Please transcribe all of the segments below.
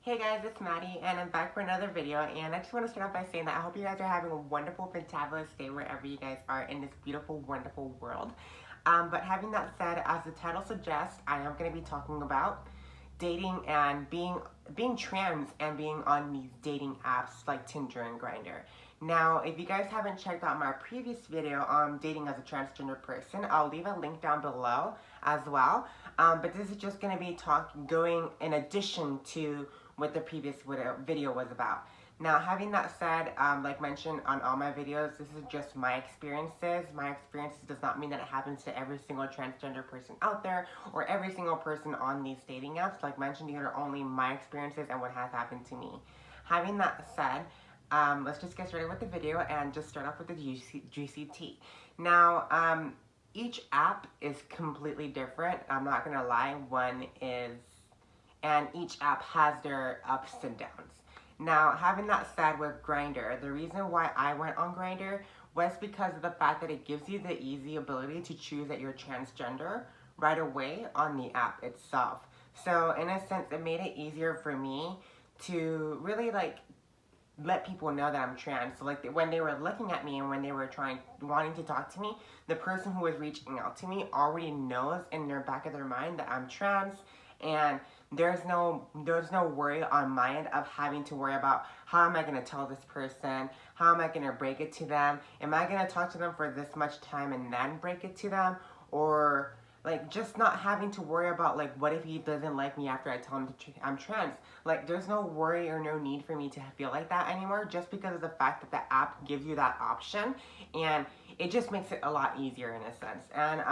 Hey guys, it's Maddie and I'm back for another video, and I just want to start off by saying that I hope you guys are having a wonderful, fantabulous day wherever you guys are in this beautiful, wonderful world. But having that said, as the title suggests, I am going to be talking about dating and being trans and being on these dating apps like Tinder and Grindr. Now, if you guys haven't checked out my previous video on dating as a transgender person, I'll leave a link down below as well. But this is just going to be going in addition to what the previous video was about. Now, having that said, like mentioned on all my videos, this is just my experiences. My experiences does not mean that it happens to every single transgender person out there or every single person on these dating apps. Like mentioned, these are only my experiences and what has happened to me. Having that said, let's just get started with the video and just start off with the juicy tea. Now, each app is completely different. I'm not gonna lie, and each app has their ups and downs. Now, having that said with Grindr, the reason why I went on Grindr was because of the fact that it gives you the easy ability to choose that you're transgender right away on the app itself. So in a sense, it made it easier for me to really let people know that I'm trans. So when they were looking at me and when they were wanting to talk to me, the person who was reaching out to me already knows in their back of their mind that I'm trans, and there's no worry on my end of having to worry about how am I going to tell this person, how am I going to break it to them, am I going to talk to them for this much time and then break it to them, or just not having to worry about what if he doesn't like me after I tell him I'm trans. There's no worry or no need for me to feel like that anymore, just because of the fact that the app gives you that option, and it just makes it a lot easier in a sense. And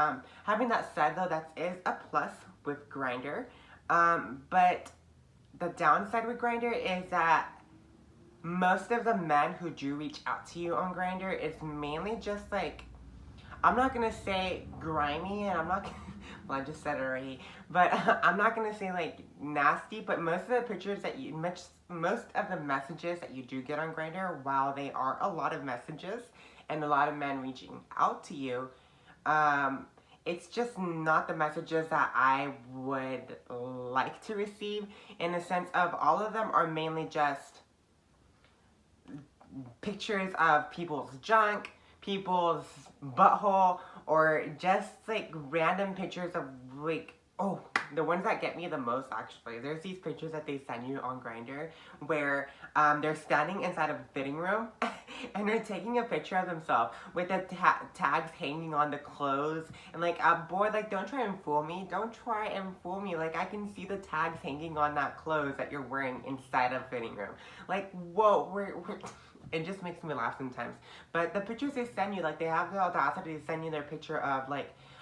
having that said though, that is a plus with Grindr. But the downside with Grindr is that most of the men who do reach out to you on Grindr is mainly just I'm not gonna say grimy, and I'm not gonna, well, I just said it already, but I'm not gonna say nasty, but most of the pictures that most of the messages that you do get on Grindr, while they are a lot of messages and a lot of men reaching out to you, it's just not the messages that I would like to receive, in the sense of all of them are mainly just pictures of people's junk, people's butthole, or just random pictures of oh, the ones that get me the most actually. There's these pictures that they send you on Grindr where they're standing inside of a fitting room and they're taking a picture of themselves with the tags hanging on the clothes, and boy, don't try and fool me. Don't try and fool me. I can see the tags hanging on that clothes that you're wearing inside a fitting room. Whoa, we're it just makes me laugh sometimes. But the pictures they send you, they have the audacity to send you their picture of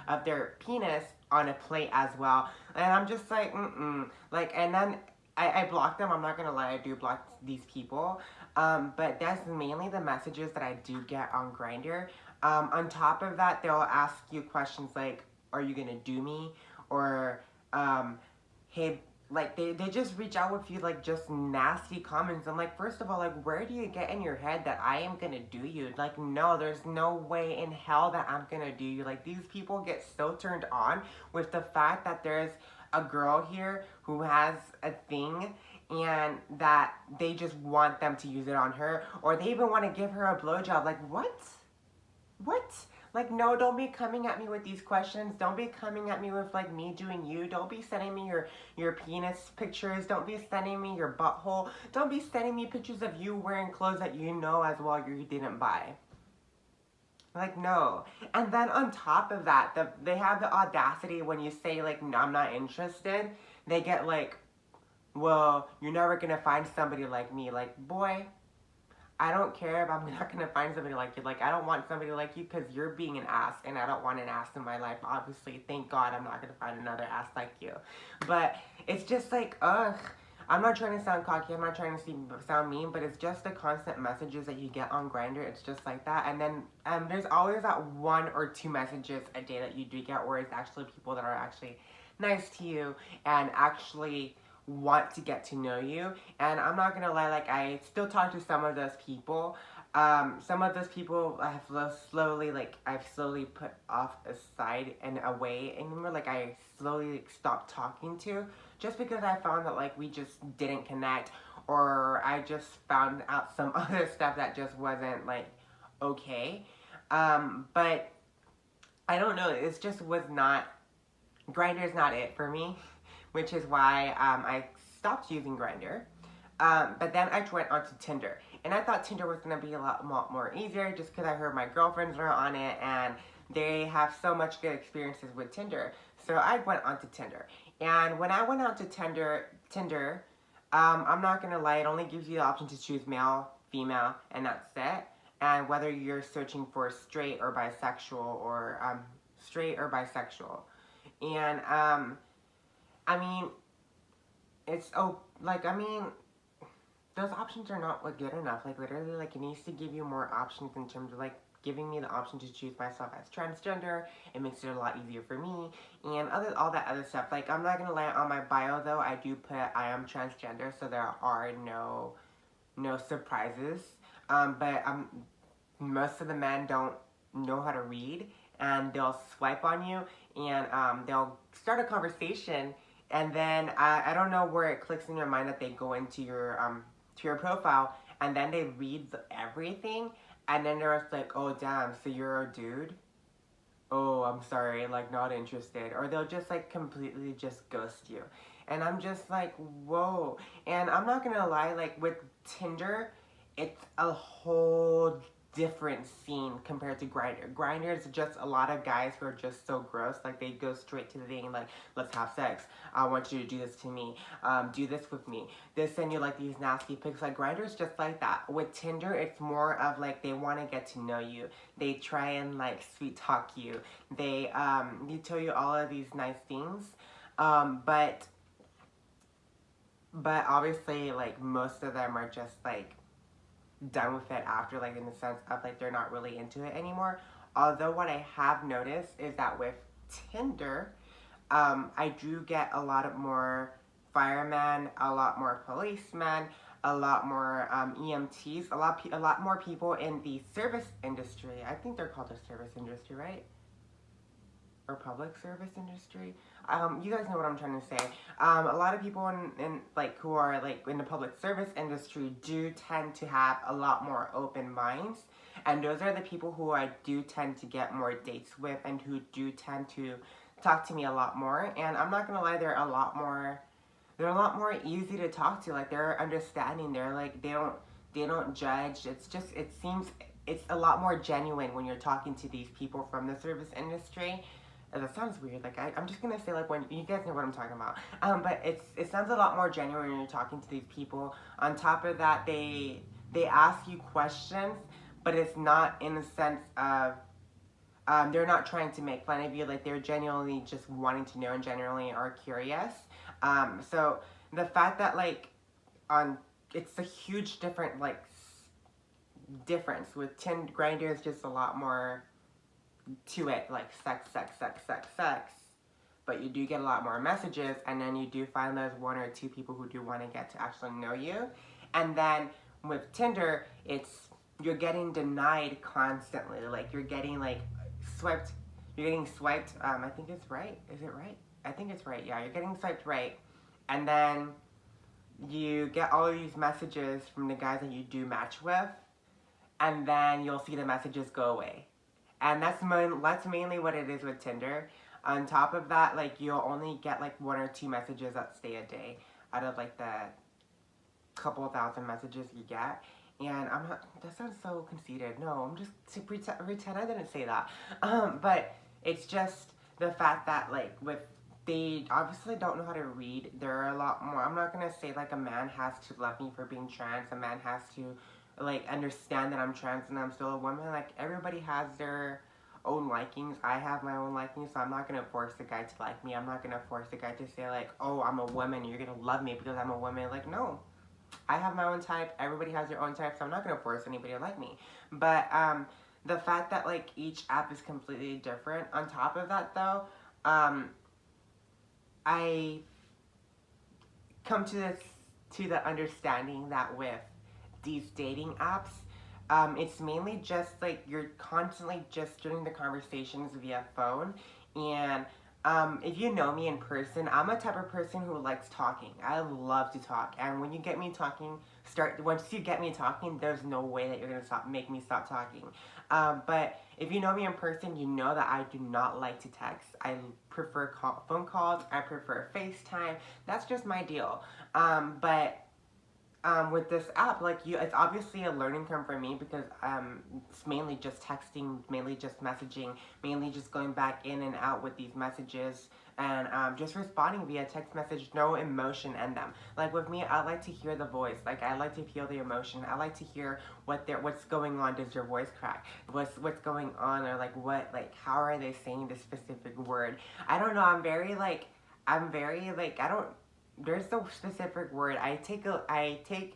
of their penis on a plate as well. And I'm just and then I block them. I'm not gonna lie, I do block these people. But that's mainly the messages that I do get on Grindr. On top of that, they'll ask you questions like, are you gonna do me? Or, hey, they just reach out with you just nasty comments. I'm first of all, where do you get in your head that I am gonna do you? No, there's no way in hell that I'm gonna do you. These people get so turned on with the fact that there's a girl here who has a thing and that they just want them to use it on her, or they even want to give her a blowjob. What? What? No, don't be coming at me with these questions. Don't be coming at me with me doing you. Don't be sending me your penis pictures. Don't be sending me your butthole. Don't be sending me pictures of you wearing clothes that you know as well you didn't buy. No. And then on top of that, they have the audacity when you say no, I'm not interested. They get well, you're never gonna find somebody like me. Boy, I don't care if I'm not gonna find somebody like you. I don't want somebody like you because you're being an ass, and I don't want an ass in my life. Obviously, thank God I'm not gonna find another ass like you. But it's just ugh. I'm not trying to sound cocky, I'm not trying to sound mean, but it's just the constant messages that you get on Grindr. It's just like that. And then there's always that 1 or 2 messages a day that you do get where it's actually people that are actually nice to you and actually want to get to know you. And I'm not gonna lie, I still talk to some of those people, Some of those people I have I've slowly put off aside and away anymore. Like I slowly stopped talking to, just because I found that like we just didn't connect, or I just found out some other stuff that just wasn't like okay. But I don't know. It's just was not. Grindr's not it for me, which is why I stopped using Grindr. But then I went onto Tinder, and I thought Tinder was gonna be a lot more easier, just because I heard my girlfriends are on it and they have so much good experiences with Tinder. So I went onto Tinder, and when I went onto Tinder, I'm not gonna lie, it only gives you the option to choose male, female, and that's it. And whether you're searching for straight or bisexual, and I mean, it's I mean, those options are not like good enough. Like literally, like it needs to give you more options in terms of like giving me the option to choose myself as transgender. It makes it a lot easier for me, and all that other stuff. Like I'm not gonna lie, on my bio though, I do put I am transgender, so there are no surprises. But most of the men don't know how to read, and they'll swipe on you, and they'll start a conversation, and then I don't know where it clicks in your mind that they go into your profile, and then they read everything, and then they're just like, oh damn, so you're a dude? Oh, I'm sorry, like not interested. Or they'll just like completely just ghost you. And I'm just like, whoa. And I'm not gonna lie, like with Tinder, it's a whole different scene compared to Grindr. Grindr is just a lot of guys who are just so gross. Like they go straight to the thing, like, let's have sex. I want you to do this to me. Do this with me. They send you like these nasty pics. Like Grindr is just like that. With Tinder, it's more of like they want to get to know you. They try and like sweet talk you. They tell you all of these nice things. But obviously like most of them are just like done with it after, like in the sense of like they're not really into it anymore. Although what I have noticed is that with Tinder, I do get a lot of more firemen, a lot more policemen, a lot more EMTs, a lot more people in the service industry. I think they're called the service industry, right? Or public service industry. You guys know what I'm trying to say. A lot of people in like who are like in the public service industry do tend to have a lot more open minds, and those are the people who I do tend to get more dates with, and who do tend to talk to me a lot more. And I'm not gonna lie, they're a lot more easy to talk to. Like they're understanding. They're like they don't judge. It seems it's a lot more genuine when you're talking to these people from the service industry. That sounds weird. Like I'm just gonna say like when you guys know what I'm talking about. But it sounds a lot more genuine when you're talking to these people. On top of that, they ask you questions, but it's not in the sense of they're not trying to make fun of you. Like they're genuinely just wanting to know and genuinely are curious. So the fact that like it's a huge difference with Grindr is just a lot more to it, like sex, but you do get a lot more messages, and then you do find those one or two people who do want to get to actually know you. And then with Tinder, you're getting denied constantly. Like you're getting like swiped. I think it's right. Is it right? I think it's right. Yeah, you're getting swiped right, and then you get all these messages from the guys that you do match with, and then you'll see the messages go away. And that's mainly what it is with Tinder. On top of that, like you'll only get like one or two messages that stay a day out of like the couple thousand messages you get. And I'm not. That sounds so conceited. No, I'm just to pretend I didn't say that. But it's just the fact that like they obviously don't know how to read. There are a lot more. I'm not gonna say like a man has to love me for being trans. A man has to like understand that I'm trans and I'm still a woman. Like everybody has their own likings. I have my own likings, so I'm not gonna force the guy to like me. I'm not gonna force the guy to say like, oh, I'm a woman, you're gonna love me because I'm a woman. Like no, I have my own type. Everybody has their own type, so I'm not gonna force anybody to like me. But the fact that like each app is completely different. On top of that, though, I come to the understanding that with these dating apps, it's mainly just like you're constantly just doing the conversations via phone. And if you know me in person, I'm a type of person who likes talking. I love to talk, and when you get me talking, once you get me talking, there's no way that you're gonna make me stop talking. But if you know me in person, you know that I do not like to text. I prefer phone calls. I prefer FaceTime. That's just my deal. But with this app, like it's obviously a learning curve for me because it's mainly just texting, mainly just messaging, mainly just going back in and out with these messages, and just responding via text message, no emotion in them. Like with me, I like to hear the voice. Like I like to feel the emotion. I like to hear what's going on. Does your voice crack? What's going on, or like how are they saying this specific word? I don't know. I'm very like I don't there's no specific word. I take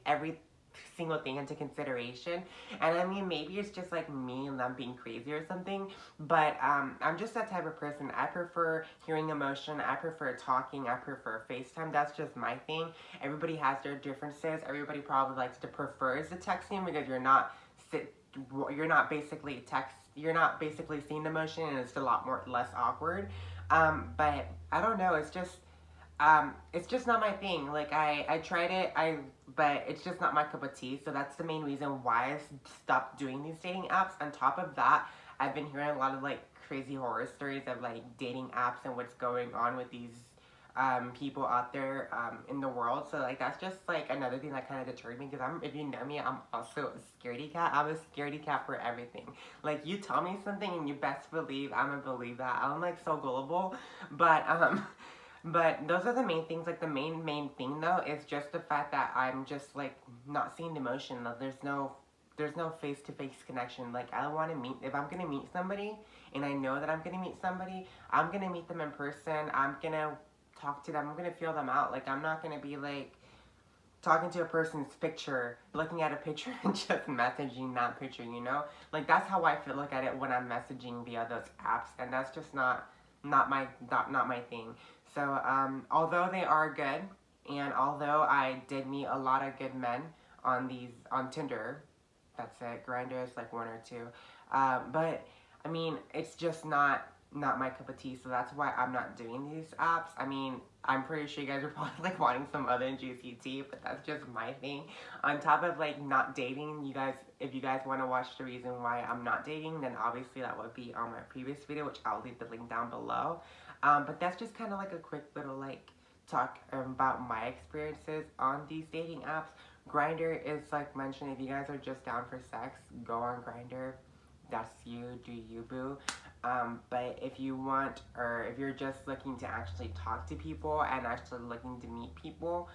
every single thing into consideration, and I mean maybe it's just like me and I'm being crazy or something, but I'm just that type of person. I prefer hearing emotion. I prefer talking. I prefer FaceTime. That's just my thing. Everybody has their differences. Everybody probably likes to prefers the texting because you're not basically seeing the emotion, and it's a lot more less awkward. But I don't know. It's just not my thing. Like I tried it, but it's just not my cup of tea. So that's the main reason why I stopped doing these dating apps. On top of that, I've been hearing a lot of like crazy horror stories of like dating apps and what's going on with these people out there in the world. So like that's just like another thing that kind of deterred me because if you know me, I'm also a scaredy cat. I'm a scaredy cat for everything. Like you tell me something and you best believe I'm gonna believe that. I'm like so gullible, but But those are the main things. Like the main thing though is just the fact that I'm just like not seeing emotion. Like, there's no face to face connection. Like I want to meet if I'm gonna meet somebody and I know that I'm gonna meet somebody, I'm gonna meet them in person. I'm gonna talk to them. I'm gonna feel them out. Like I'm not gonna be like talking to a person's picture, looking at a picture and just messaging that picture, you know? Like that's how I feel look at it when I'm messaging via those apps, and that's just not my thing. So although they are good, and although I did meet a lot of good men on Tinder, that's it. Grindr is like one or two, but I mean it's just not my cup of tea. So that's why I'm not doing these apps. I mean I'm pretty sure you guys are probably like wanting some other juicy tea, but that's just my thing. On top of like not dating, if you guys want to watch the reason why I'm not dating, then obviously that would be on my previous video, which I'll leave the link down below. But that's just kind of like a quick little like talk about my experiences on these dating apps. Grindr is like mentioned. If you guys are just down for sex, go on Grindr. That's you, do you, boo. But if you want, or if you're just looking to actually talk to people and actually looking to meet people,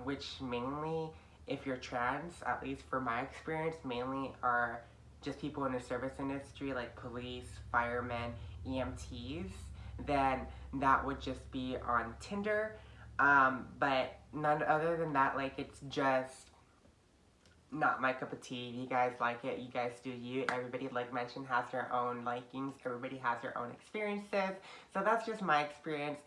which mainly, if you're trans, at least for my experience, mainly are just people in the service industry like police, firemen, EMTs, then that would just be on Tinder. But none other than that, like it's just not my cup of tea. You guys like it, you guys do you. Everybody, like mentioned, has their own likings. Everybody has their own experiences. So that's just my experience.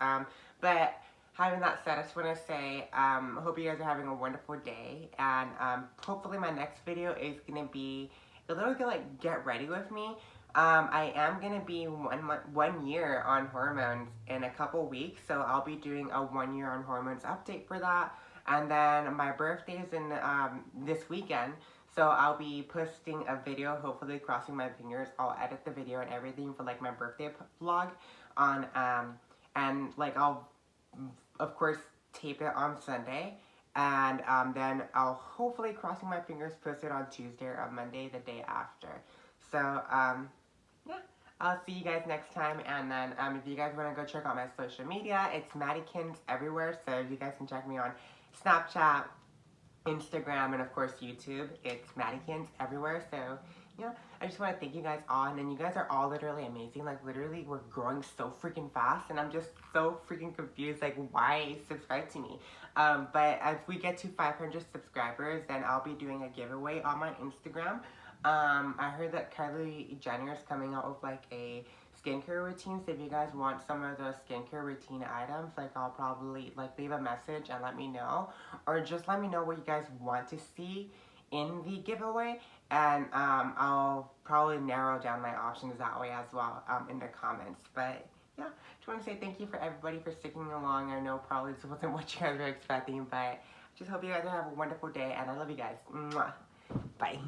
But having that said, I just want to say, hope you guys are having a wonderful day. And hopefully my next video is going to be a little bit like get ready with me. I am going to be 1 year on hormones in a couple weeks. So I'll be doing a 1 year on hormones update for that. And then my birthday is in this weekend, so I'll be posting a video, hopefully crossing my fingers. I'll edit the video and everything for like my birthday vlog on, and like I'll, of course, tape it on Sunday. And then I'll hopefully, crossing my fingers, post it on Tuesday or Monday, the day after. So, yeah. I'll see you guys next time, and then if you guys want to go check out my social media, it's Maddykins everywhere, so you guys can check me on Snapchat, Instagram, and of course YouTube. It's Maddykins everywhere, so yeah, I just want to thank you guys all, and then you guys are all literally amazing. Like literally we're growing so freaking fast, and I'm just so freaking confused, like why subscribe to me. But if we get to 500 subscribers, then I'll be doing a giveaway on my Instagram. I heard that Kylie Jenner is coming out with like a skincare routine, so if you guys want some of those skincare routine items, like I'll probably like leave a message and let me know, or just let me know what you guys want to see in the giveaway, and I'll probably narrow down my options that way as well in the comments. But yeah, just want to say thank you for everybody for sticking along. I know probably this wasn't what you guys were expecting, but just hope you guys have a wonderful day, and I love you guys. Mwah. Bye.